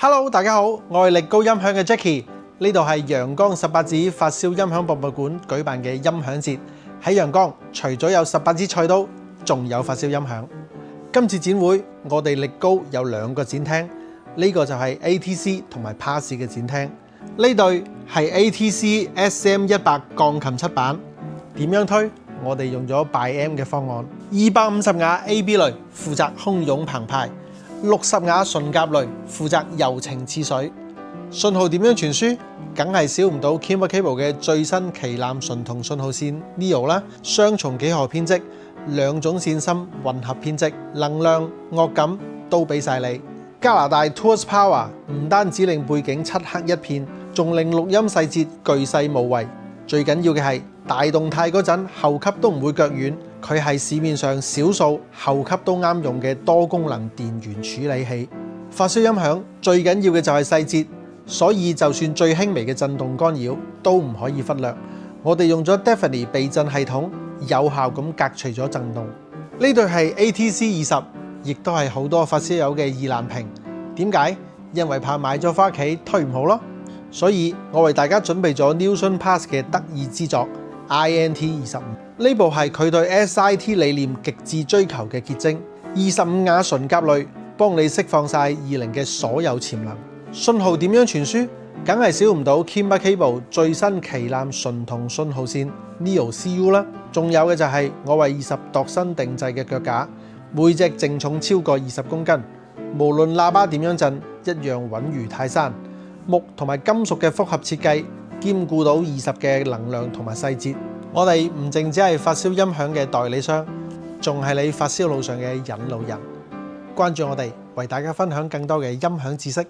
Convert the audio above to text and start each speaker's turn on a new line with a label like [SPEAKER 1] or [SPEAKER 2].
[SPEAKER 1] Hello， 大家好，我係力高音響嘅 Jackie， 呢度係陽江18指發燒音響博物館舉辦嘅音響節。喺陽江，除咗有18支菜刀，仲有發燒音響。今次展會，我哋力高有2個展廳，呢個就係 ATC 同埋 PAS 嘅展廳。呢對係 ATC SM100 鋼琴7版，點樣推？我哋用咗 ByM 嘅方案，250瓦 AB 類負責洶湧澎湃，60瓦純甲類負責柔情似水。信號點樣傳輸？梗係少唔到 Kimber Cable 嘅最新旗艦純銅信號線 Neo 啦，雙重幾何編織，2種線芯混合編織，能量樂感都俾晒你。加拿大 Tours Power 唔單止令背景漆黑一片，仲令錄音細節巨細無遺。最緊要嘅係大動態嗰陣後級都唔會腳軟，佢係市面上少數後級都啱用嘅多功能電源處理器。發燒音響最緊要嘅就係細節，所以就算最輕微嘅震動干擾都唔可以忽略。我哋用咗 Deafiny 避震系統，有效咁隔除咗震動。呢對係 ATC 20，亦都係好多發燒友嘅意難平。點解？因為怕買咗返屋企推唔好咯。所以我為大家準備咗 Newson PAS 嘅得意之作 INT25， 呢部係佢對 SIT 理念極致追求嘅結晶。25瓦純甲類幫你釋放晒20嘅所有潛能。信號點樣傳輸？梗係少唔到 Kimber Cable 最新旗艦純銅信號線 Neo CU 啦。仲有嘅就係我為20度身定製嘅腳架，每隻淨重超過20公斤，無論喇叭點樣震，一樣穩如泰山。木同埋金屬嘅複合設計，兼顧到20嘅能量同埋細節。我哋唔淨止係發燒音響嘅代理商，仲係你發燒路上嘅引路人。關注我哋，為大家分享更多嘅音響知識。